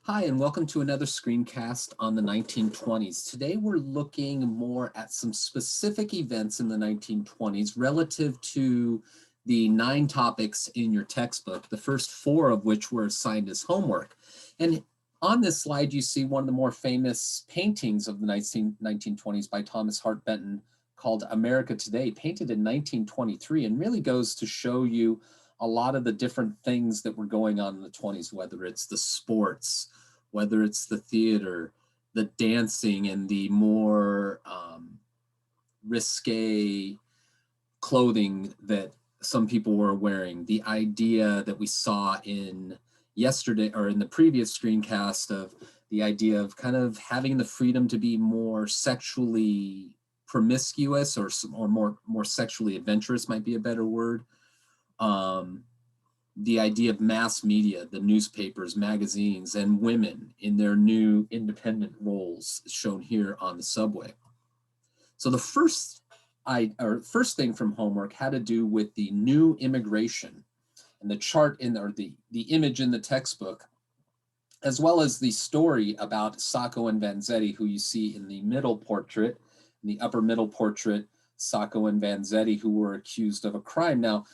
Hi, and welcome to another screencast on the 1920s. Today we're looking more at some specific events in the 1920s relative to the 9 topics in your textbook, the first 4 of which were assigned as homework. And on this slide, you see one of the more famous paintings of the 1920s by Thomas Hart Benton called America Today, painted in 1923, and really goes to show you a lot of the different things that were going on in the 20s, whether it's the sports, whether it's the theater, the dancing, and the more risque clothing that some people were wearing. The idea that we saw in yesterday or in the previous screencast of the idea of kind of having the freedom to be more sexually promiscuous or more sexually adventurous might be a better word. The idea of mass media, the newspapers, magazines, and women in their new independent roles shown here on the subway. So the first thing from homework had to do with the new immigration, and the chart in or the image in the textbook, as well as the story about Sacco and Vanzetti, who you see in the middle portrait, in the upper middle portrait, Sacco and Vanzetti, who were accused of a crime. Now,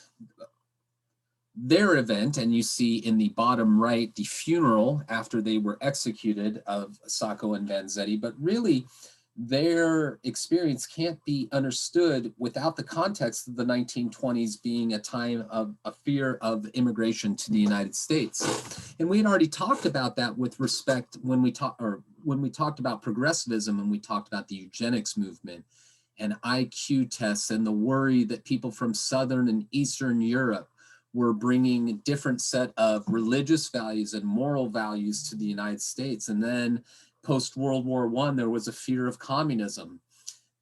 their event, and you see in the bottom right the funeral after they were executed of Sacco and Vanzetti, but really their experience can't be understood without the context of the 1920s being a time of a fear of immigration to the United States. And we had already talked about that with respect when we talked about progressivism and we talked about the eugenics movement and IQ tests and the worry that people from Southern and Eastern Europe were bringing a different set of religious values and moral values to the United States. And then post-World War I, there was a fear of communism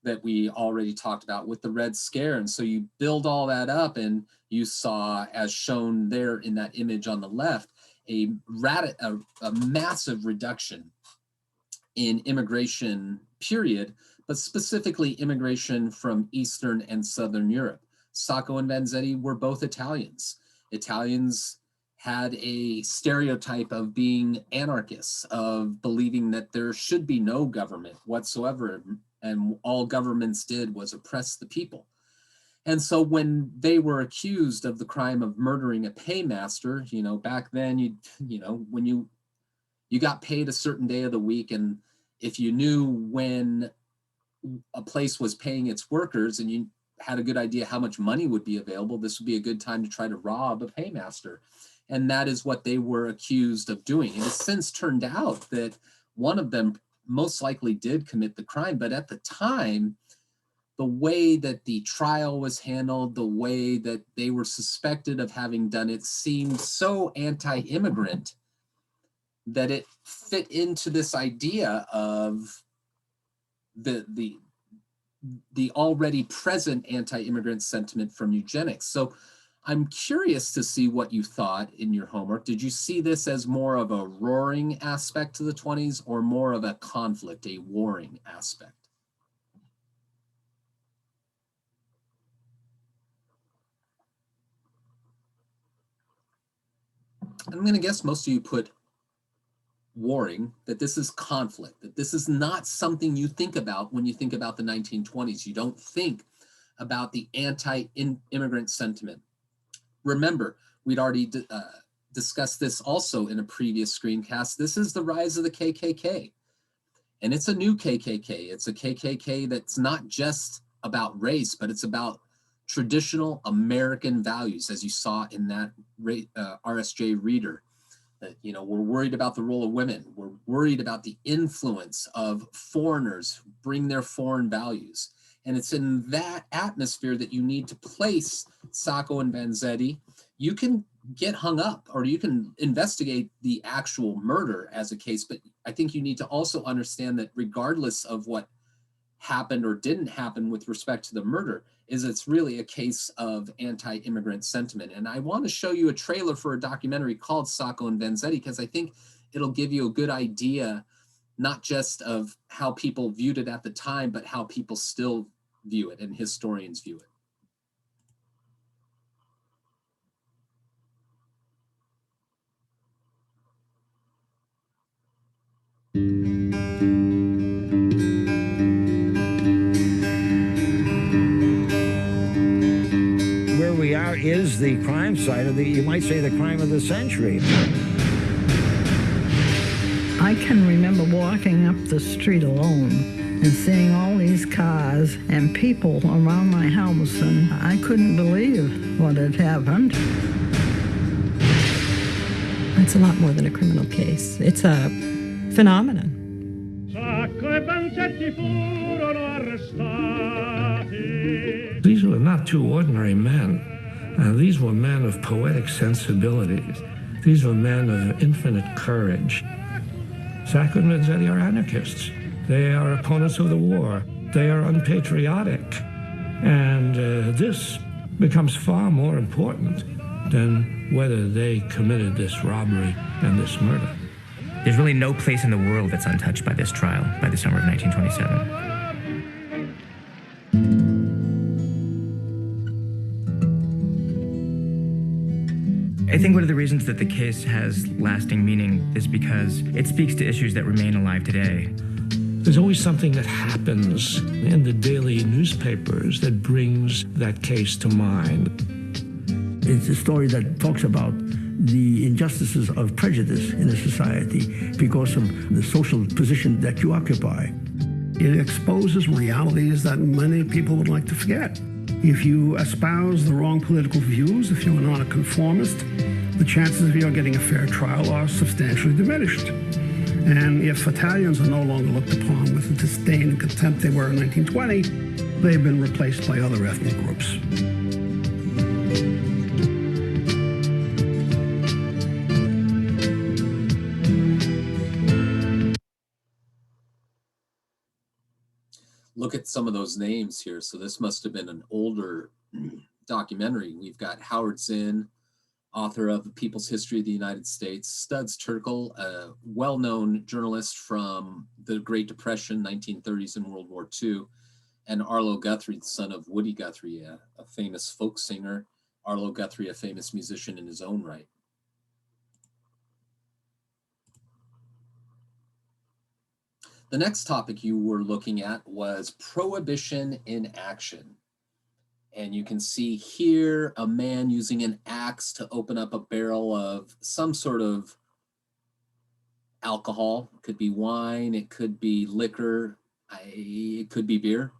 that we already talked about with the Red Scare. And so you build all that up and you saw, as shown there in that image on the left, a massive reduction in immigration, period, but specifically immigration from Eastern and Southern Europe. Sacco and Vanzetti were both Italians. Italians had a stereotype of being anarchists, of believing that there should be no government whatsoever, and all governments did was oppress the people. And so when they were accused of the crime of murdering a paymaster, back then, when you got paid a certain day of the week, and if you knew when a place was paying its workers and you had a good idea how much money would be available, this would be a good time to try to rob a paymaster. And that is what they were accused of doing. It has since turned out that one of them most likely did commit the crime, but at the time, the way that the trial was handled, the way that they were suspected of having done it seemed so anti-immigrant that it fit into this idea of the already present anti-immigrant sentiment from eugenics. So I'm curious to see what you thought in your homework. Did you see this as more of a roaring aspect to the 20s or more of a conflict, a warring aspect? I'm going to guess most of you put warring, that this is conflict, that this is not something you think about when you think about the 1920s. You don't think about the anti-immigrant sentiment. Remember, we'd already discussed this also in a previous screencast. This is the rise of the KKK. And it's a new KKK. It's a KKK that's not just about race, but it's about traditional American values, as you saw in that RSJ reader. That, we're worried about the role of women. We're worried about the influence of foreigners who bring their foreign values. And it's in that atmosphere that you need to place Sacco and Vanzetti. You can get hung up or you can investigate the actual murder as a case, but I think you need to also understand that regardless of what happened or didn't happen with respect to the murder, it's really a case of anti-immigrant sentiment. And I want to show you a trailer for a documentary called Sacco and Vanzetti because I think it'll give you a good idea, not just of how people viewed it at the time, but how people still view it and historians view it. the crime site of you might say, the crime of the century. I can remember walking up the street alone and seeing all these cars and people around my house, and I couldn't believe what had happened. It's a lot more than a criminal case. It's a phenomenon. These were not two ordinary men. These were men of poetic sensibilities. These were men of infinite courage. Sackler and Vanzetti are anarchists. They are opponents of the war. They are unpatriotic. And this becomes far more important than whether they committed this robbery and this murder. There's really no place in the world that's untouched by this trial by the summer of 1927. I think one of the reasons that the case has lasting meaning is because it speaks to issues that remain alive today. There's always something that happens in the daily newspapers that brings that case to mind. It's a story that talks about the injustices of prejudice in a society because of the social position that you occupy. It exposes realities that many people would like to forget. If you espouse the wrong political views, if you're not a conformist, the chances of you getting a fair trial are substantially diminished. And if Italians are no longer looked upon with the disdain and contempt they were in 1920, they've been replaced by other ethnic groups. Look at some of those names here. So this must have been an older documentary. We've got Howard Zinn, author of The People's History of the United States, Studs Terkel, a well-known journalist from the Great Depression, 1930s and World War II, and Arlo Guthrie, the son of Woody Guthrie, a famous folk singer. Arlo Guthrie, a famous musician in his own right. The next topic you were looking at was Prohibition in action. And you can see here a man using an axe to open up a barrel of some sort of alcohol. It could be wine, it could be liquor, it could be beer.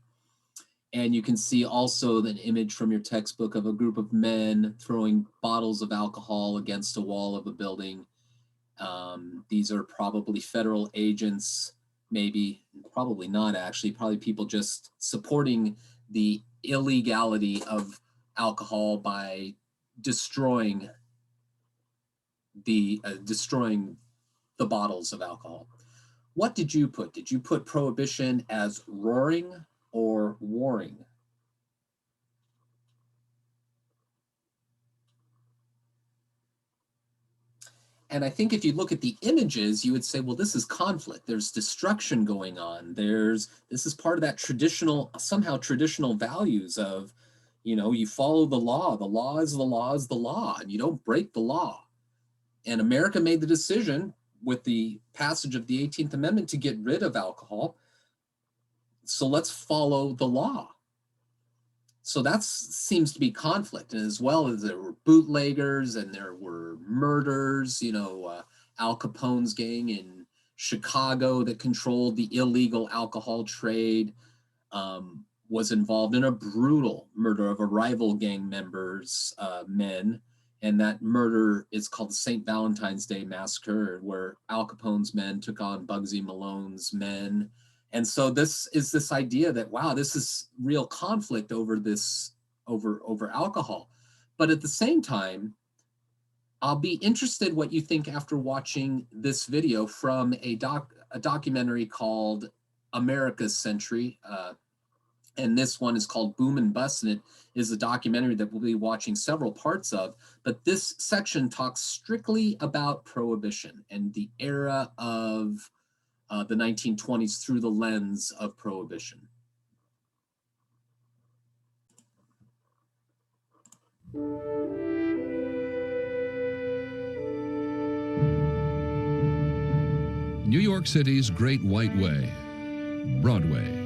And you can see also an image from your textbook of a group of men throwing bottles of alcohol against a wall of a building. These are probably federal agents, maybe, probably not actually, probably people just supporting the illegality of alcohol by destroying the bottles of alcohol. What did you put? Did you put prohibition as roaring or warring? And I think if you look at the images, you would say, well, this is conflict. There's destruction going on. This is part of that somehow traditional values of, you follow the law. The law is the law is the law, and you don't break the law. And America made the decision with the passage of the 18th Amendment to get rid of alcohol. So let's follow the law. So that seems to be conflict, and as well as there were bootleggers and there were murders, Al Capone's gang in Chicago that controlled the illegal alcohol trade was involved in a brutal murder of a rival gang members, men. And that murder is called the St. Valentine's Day Massacre, where Al Capone's men took on Bugsy Malone's men. And so this is this idea that, wow, this is real conflict over alcohol. But at the same time, I'll be interested what you think after watching this video from a documentary called America's Century. And this one is called Boom and Bust, and it is a documentary that we'll be watching several parts of. But this section talks strictly about Prohibition and the era of the 1920s through the lens of Prohibition. New York City's Great White Way, Broadway.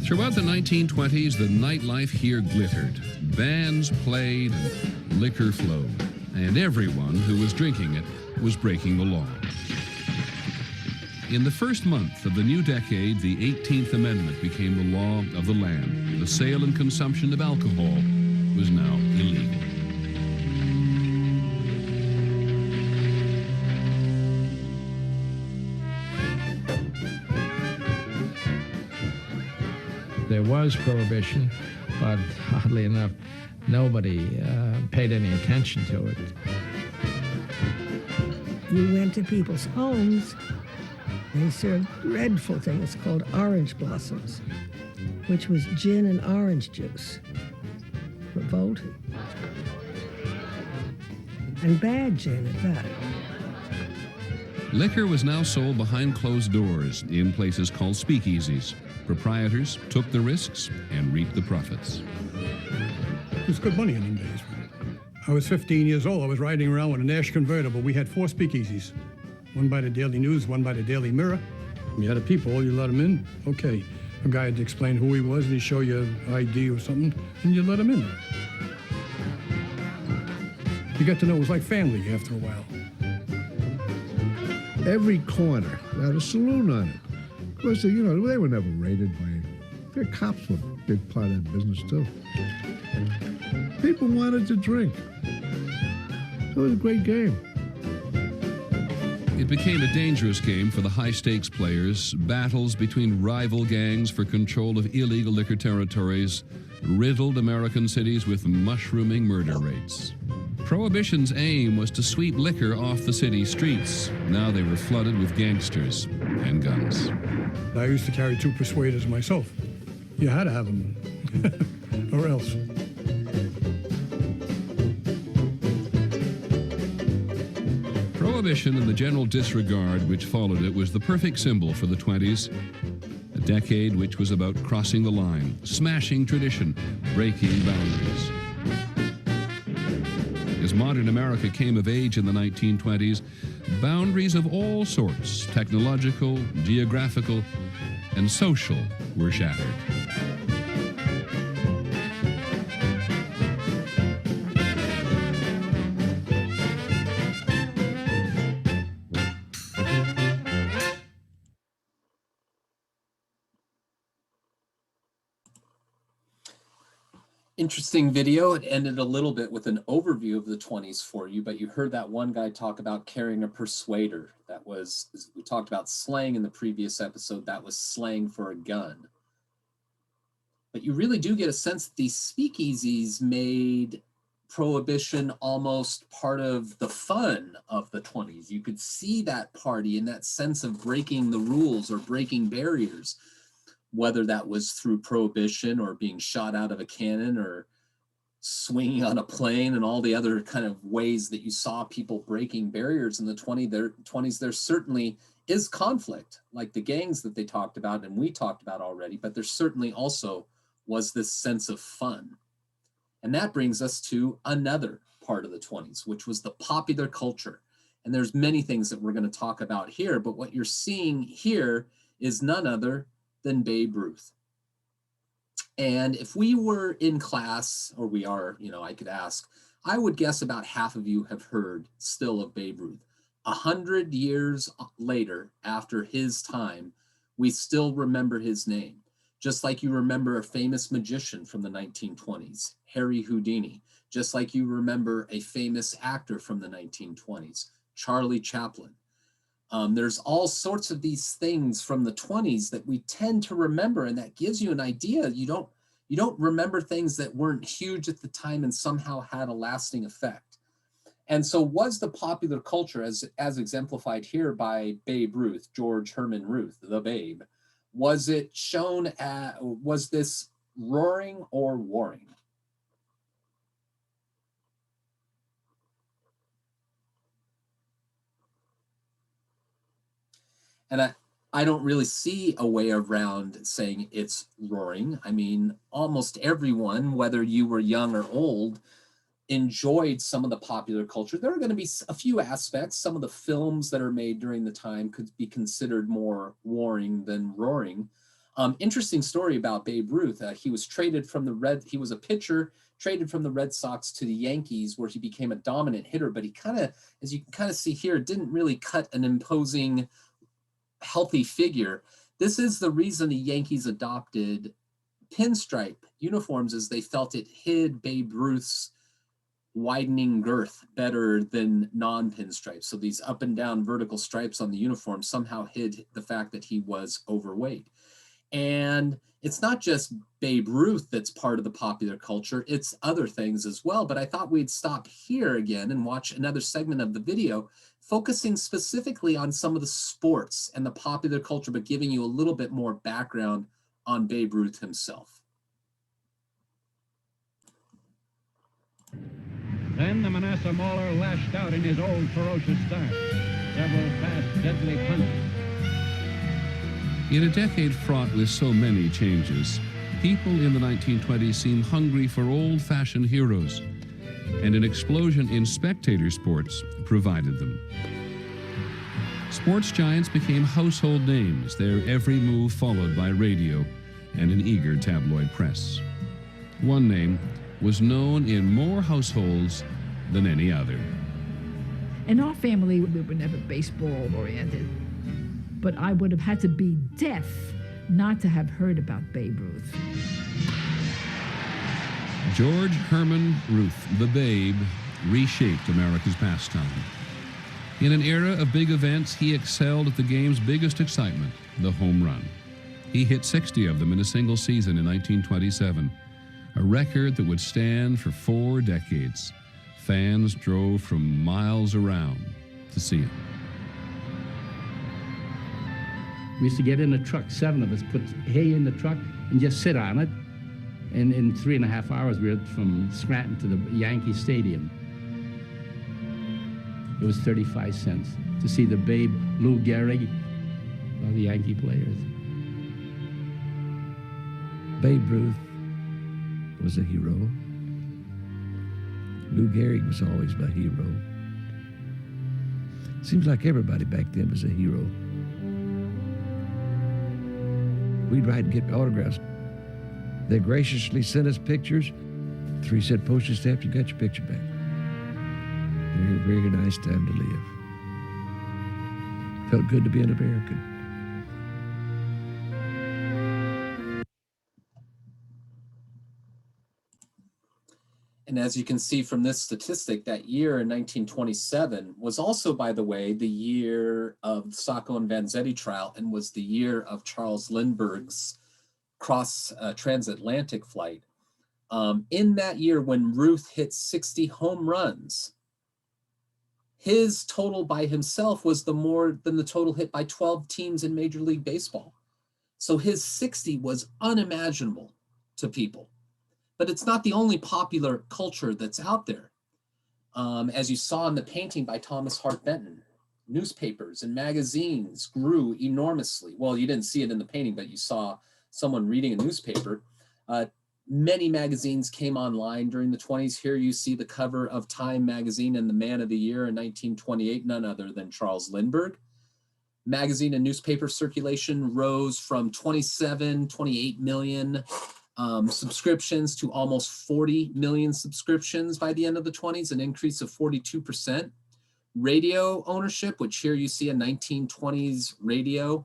Throughout the 1920s, the nightlife here glittered. Bands played, and liquor flowed, and everyone who was drinking it was breaking the law. In the first month of the new decade, the 18th Amendment became the law of the land. The sale and consumption of alcohol was now illegal. There was prohibition, but oddly enough, nobody paid any attention to it. You went to people's homes, they served dreadful things called orange blossoms, which was gin and orange juice. Revolting. And bad gin at that. Liquor was now sold behind closed doors in places called speakeasies. Proprietors took the risks and reaped the profits. It was good money in them days. I was 15 years old. I was riding around with a Nash convertible. We had 4 speakeasies. One by the Daily News, one by the Daily Mirror. You had a peephole, you let him in. Okay. A guy had to explain who he was, and he'd show you an ID or something, and you let him in. You got to know it was like family after a while. Every corner had a saloon on it. Of course, you know, they were never raided by... Their cops were a big part of that business, too. People wanted to drink. It was a great game. It became a dangerous game for the high-stakes players. Battles between rival gangs for control of illegal liquor territories riddled American cities with mushrooming murder rates. Prohibition's aim was to sweep liquor off the city streets. Now they were flooded with gangsters and guns. I used to carry 2 persuaders myself. You had to have them, or else. Prohibition and the general disregard which followed it was the perfect symbol for the 20s, a decade which was about crossing the line, smashing tradition, breaking boundaries. As modern America came of age in the 1920s, boundaries of all sorts, technological, geographical, and social, were shattered. Interesting video. It ended a little bit with an overview of the 20s for you, but you heard that one guy talk about carrying a persuader. That was, we talked about slang in the previous episode, that was slang for a gun. But you really do get a sense that these speakeasies made Prohibition almost part of the fun of the 20s. You could see that party and that sense of breaking the rules or breaking barriers, whether that was through Prohibition or being shot out of a cannon or swinging on a plane and all the other kind of ways that you saw people breaking barriers in the 20s. There certainly is conflict, like the gangs that they talked about and we talked about already, but there certainly also was this sense of fun. And that brings us to another part of the 20s, which was the popular culture. And there's many things that we're going to talk about here, but what you're seeing here is none other than Babe Ruth. And if we were in class, or we are, you know, I could ask, I would guess about half of you have heard still of Babe Ruth. 100 years later, after his time, we still remember his name. Just like you remember a famous magician from the 1920s, Harry Houdini. Just like you remember a famous actor from the 1920s, Charlie Chaplin. There's all sorts of these things from the 20s that we tend to remember, and that gives you an idea. You don't remember things that weren't huge at the time and somehow had a lasting effect. And so was the popular culture, as exemplified here by Babe Ruth, George Herman Ruth, the Babe, was it shown was this roaring or warring? And I don't really see a way around saying it's roaring. I mean, almost everyone, whether you were young or old, enjoyed some of the popular culture. There are going to be a few aspects. Some of the films that are made during the time could be considered more warring than roaring. Interesting story about Babe Ruth. He was traded from he was a pitcher, traded from the Red Sox to the Yankees, where he became a dominant hitter, but he kind of, as you can kind of see here, didn't really cut an imposing, healthy figure. This is the reason the Yankees adopted pinstripe uniforms, as they felt it hid Babe Ruth's widening girth better than non-pinstripes. So these up and down vertical stripes on the uniform somehow hid the fact that he was overweight. And it's not just Babe Ruth that's part of the popular culture, it's other things as well. But I thought we'd stop here again and watch another segment of the video, focusing specifically on some of the sports and the popular culture, but giving you a little bit more background on Babe Ruth himself. Then the Manasseh Mauler lashed out in his old ferocious style. Several fast, deadly punches. In a decade fraught with so many changes, people in the 1920s seemed hungry for old-fashioned heroes, and an explosion in spectator sports provided them. Sports giants became household names, their every move followed by radio and an eager tabloid press. One name was known in more households than any other. In our family, we were never baseball-oriented. But I would have had to be deaf not to have heard about Babe Ruth. George Herman Ruth, the Babe, reshaped America's pastime. In an era of big events, he excelled at the game's biggest excitement, the home run. He hit 60 of them in a single season in 1927, a record that would stand for 4 decades. Fans drove from miles around to see it. We used to get in the truck, 7 of us, put hay in the truck and just sit on it. And in 3.5 hours, we were from Scranton to the Yankee Stadium. It was 35 cents to see the Babe, Lou Gehrig, all the Yankee players. Babe Ruth was a hero. Lou Gehrig was always my hero. Seems like everybody back then was a hero. We'd ride and get autographs. They graciously sent us pictures. 3-cent postage stamp, you got your picture back. Very, very nice time to live. Felt good to be an American. And as you can see from this statistic, that year in 1927 was also, by the way, the year of the Sacco and Vanzetti trial, and was the year of Charles Lindbergh's transatlantic flight. In that year, when Ruth hit 60 home runs, his total by himself was more than the total hit by 12 teams in Major League Baseball. So his 60 was unimaginable to people. But it's not the only popular culture that's out there. As you saw in the painting by Thomas Hart Benton, newspapers and magazines grew enormously. Well, you didn't see it in the painting, but you saw someone reading a newspaper. Many magazines came online during the 20s. Here you see the cover of Time magazine and the Man of the Year in 1928, none other than Charles Lindbergh. Magazine and newspaper circulation rose from 28 million subscriptions to almost 40 million subscriptions by the end of the 20s, an increase of 42%. Radio ownership, which here you see a 1920s radio,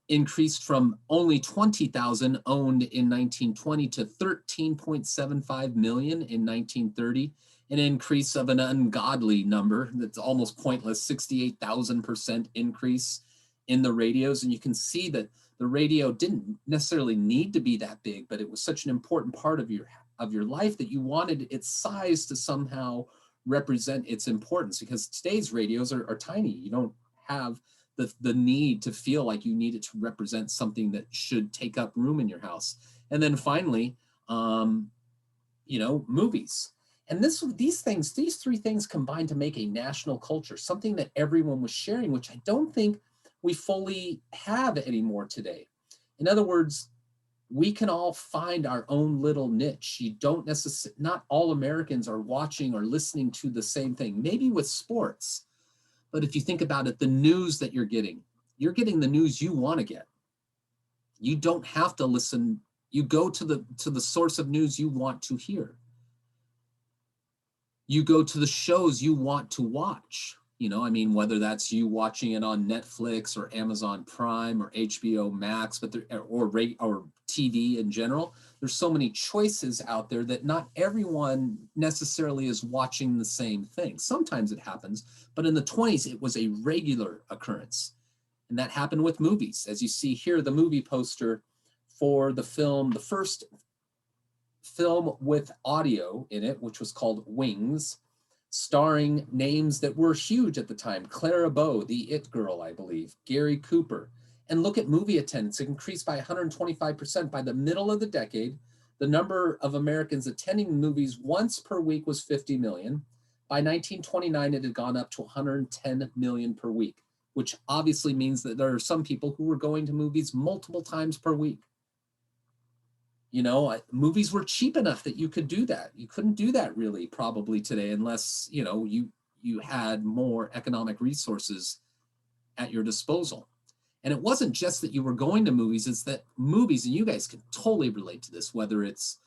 increased from only 20,000 owned in 1920 to 13.75 million in 1930, an increase of an ungodly number that's almost pointless, 68,000% increase in the radios. And you can see that the radio didn't necessarily need to be that big, but it was such an important part of your life that you wanted its size to somehow represent its importance, because today's radios are tiny. You don't have the need to feel like you need it to represent something that should take up room in your house. And then finally, movies. And these 3 things combined to make a national culture, something that everyone was sharing, which I don't think we fully have anymore today. In other words, we can all find our own little niche. Not all Americans are watching or listening to the same thing, maybe with sports. But if you think about it, the news that you're getting the news you want to get. You don't have to listen. You go to the source of news you want to hear. You go to the shows you want to watch. You know, I mean, whether that's you watching it on Netflix or Amazon Prime or HBO Max, but or TV in general, there's so many choices out there that not everyone necessarily is watching the same thing. Sometimes it happens, but in the 20s, it was a regular occurrence. And that happened with movies. As you see here, the movie poster for the film, the first film with audio in it, which was called Wings, starring names that were huge at the time. Clara Bow, the It Girl, I believe, Gary Cooper. And look at movie attendance. It increased by 125% by the middle of the decade. The number of Americans attending movies once per week was 50 million. By 1929, it had gone up to 110 million per week, which obviously means that there are some people who were going to movies multiple times per week. You know, movies were cheap enough that you could do that. You couldn't do that really probably today unless, you know, you had more economic resources at your disposal. And it wasn't just that you were going to movies, it's that movies, and you guys can totally relate to this, whether it's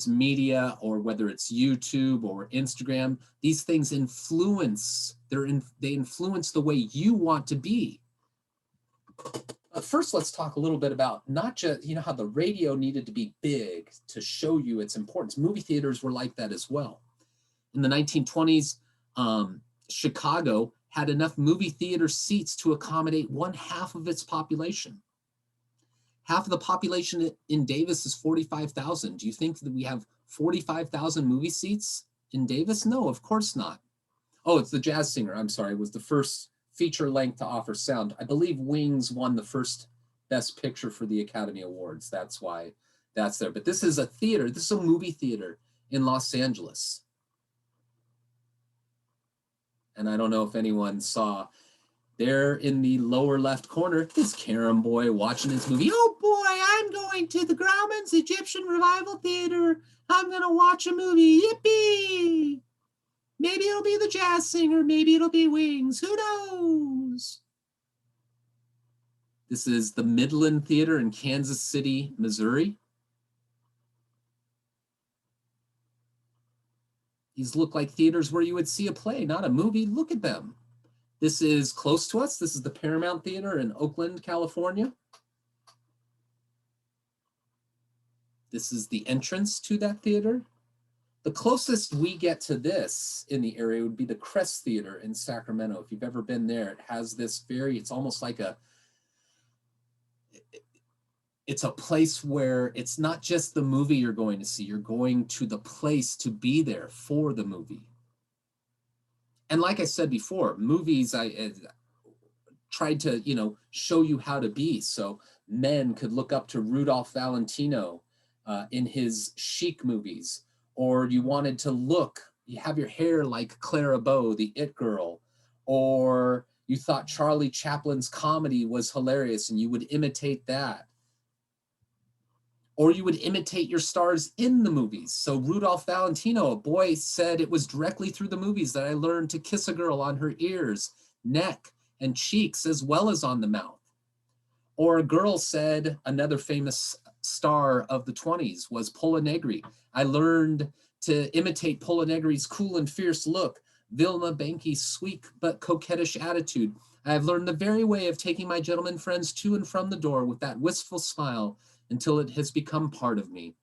media or whether it's YouTube or Instagram, these things influence, they influence the way you want to be. First, let's talk a little bit about not just, you know, how the radio needed to be big to show you its importance. Movie theaters were like that as well. In the 1920s, Chicago had enough movie theater seats to accommodate 1/2 of its population. Half of the population in Davis is 45,000. Do you think that we have 45,000 movie seats in Davis? No, of course not. Oh, it's The Jazz Singer, I'm sorry, was the first feature length to offer sound. I believe Wings won the first Best Picture for the Academy Awards. That's why that's there. But this is a theater, this is a movie theater in Los Angeles. And I don't know if anyone saw there in the lower left corner, this Karen boy watching his movie. Oh boy, I'm going to the Grauman's Egyptian Revival Theater. I'm going to watch a movie. Yippee! Maybe it'll be The Jazz Singer. Maybe it'll be Wings. Who knows? This is the Midland Theater in Kansas City, Missouri. These look like theaters where you would see a play, not a movie. Look at them. This is close to us. This is the Paramount Theater in Oakland, California. This is the entrance to that theater. The closest we get to this in the area would be the Crest Theater in Sacramento. If you've ever been there, it has this it's almost like it's a place where it's not just the movie you're going to see, you're going to the place to be there for the movie. And like I said before, movies, I tried to, you know, show you how to be. So men could look up to Rudolph Valentino in his chic movies, or you wanted to you have your hair like Clara Bow, the It Girl, or you thought Charlie Chaplin's comedy was hilarious and you would imitate that. Or you would imitate your stars in the movies. So Rudolph Valentino, a boy said it was directly through the movies that I learned to kiss a girl on her ears, neck, and cheeks, as well as on the mouth. Or a girl said, another famous star of the 20s was Pola Negri. I learned to imitate Pola Negri's cool and fierce look, Vilma Banky's sweet but coquettish attitude. I have learned the very way of taking my gentlemen friends to and from the door with that wistful smile until it has become part of me.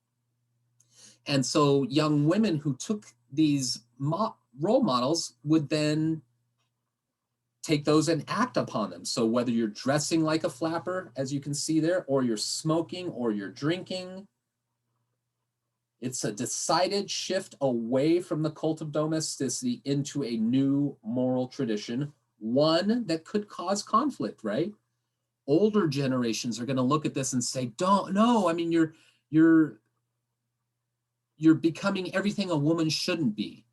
And so young women who took these role models would then take those and act upon them. So whether you're dressing like a flapper, as you can see there, or you're smoking or you're drinking, it's a decided shift away from the cult of domesticity into a new moral tradition, one that could cause conflict, right? Older generations are going to look at this and say, no, I mean, you're becoming everything a woman shouldn't be.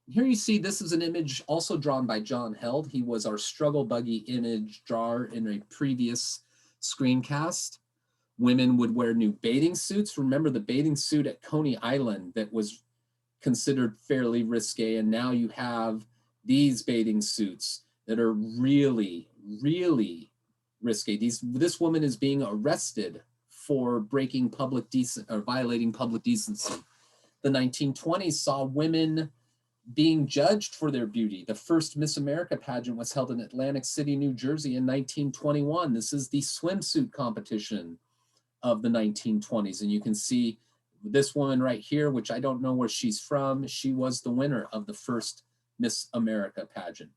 Here you see, this is an image also drawn by John Held. He was our struggle buggy image drawer in a previous screencast. Women would wear new bathing suits. Remember the bathing suit at Coney Island that was considered fairly risque, and now you have these bathing suits that are really, really risque. This woman is being arrested for breaking public or violating public decency. The 1920s saw women being judged for their beauty. The first Miss America pageant was held in Atlantic City, New Jersey in 1921. This is the swimsuit competition of the 1920s. And you can see this woman right here, which I don't know where she's from. She was the winner of the first Miss America pageant.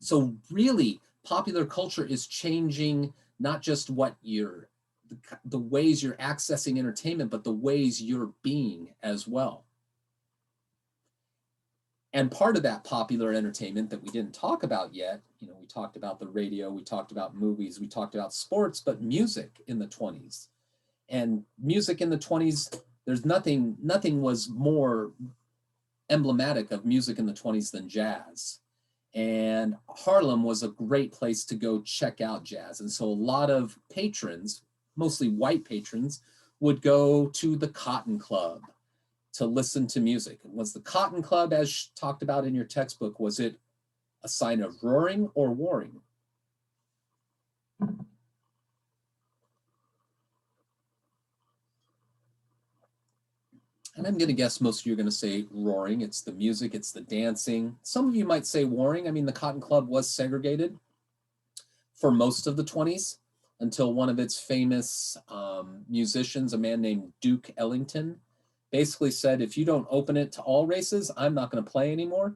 So really, popular culture is changing not just what the ways you're accessing entertainment, but the ways you're being as well. And part of that popular entertainment that we didn't talk about yet, you know, we talked about the radio, we talked about movies, we talked about sports, but music in the 20s. And music in the 20s, there's nothing was more emblematic of music in the 20s than jazz. And Harlem was a great place to go check out jazz. And so a lot of patrons, mostly white patrons, would go to the Cotton Club to listen to music. Was the Cotton Club, as talked about in your textbook, was it a sign of roaring or warring? And I'm going to guess most of you are going to say roaring. It's the music, it's the dancing. Some of you might say warring. I mean, the Cotton Club was segregated for most of the 20s until one of its famous musicians, a man named Duke Ellington, basically said, if you don't open it to all races, I'm not going to play anymore.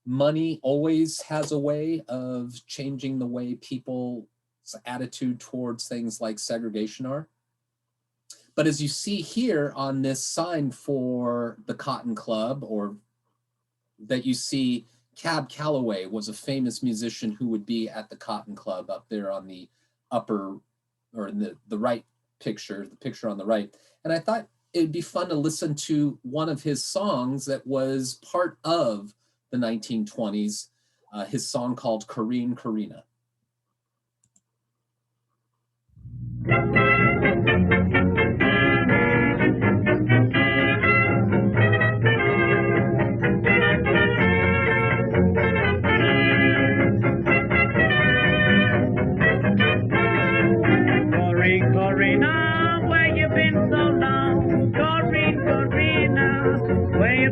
Money always has a way of changing the way people's attitude towards things like segregation are. But as you see here on this sign for the Cotton Club, or that you see, Cab Calloway was a famous musician who would be at the Cotton Club up there on the upper, or in the right picture, the picture on the right. And I thought it'd be fun to listen to one of his songs that was part of the 1920s, his song called Corrine Corrina.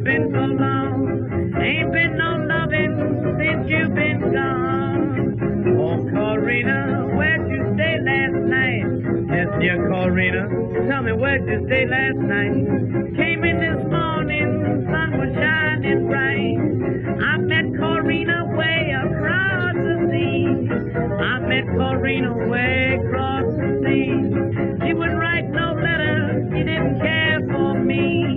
Been so long, ain't been no loving since you've been gone. Oh, Corrina, where'd you stay last night? Yes, dear Corrina, tell me where'd you stay last night? Came in this morning, sun was shining bright. I met Corrina way across the sea. I met Corrina way across the sea. She wouldn't write no letter, she didn't care for me.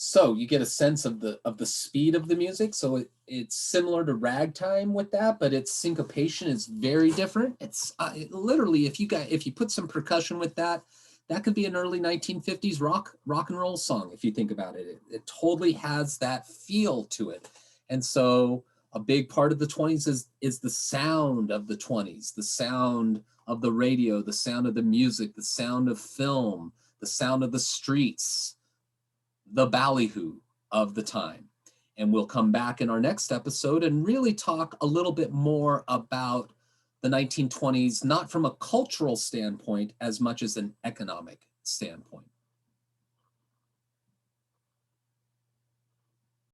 So you get a sense of the speed of the music. So it's similar to ragtime with that, but its syncopation is very different. It's literally, if you put some percussion with that, that could be an early 1950s rock and roll song. If you think about it, it totally has that feel to it. And so a big part of the 20s is the sound of the 20s, the sound of the radio, the sound of the music, the sound of film, the sound of the streets, the ballyhoo of the time. And we'll come back in our next episode and really talk a little bit more about the 1920s, not from a cultural standpoint as much as an economic standpoint.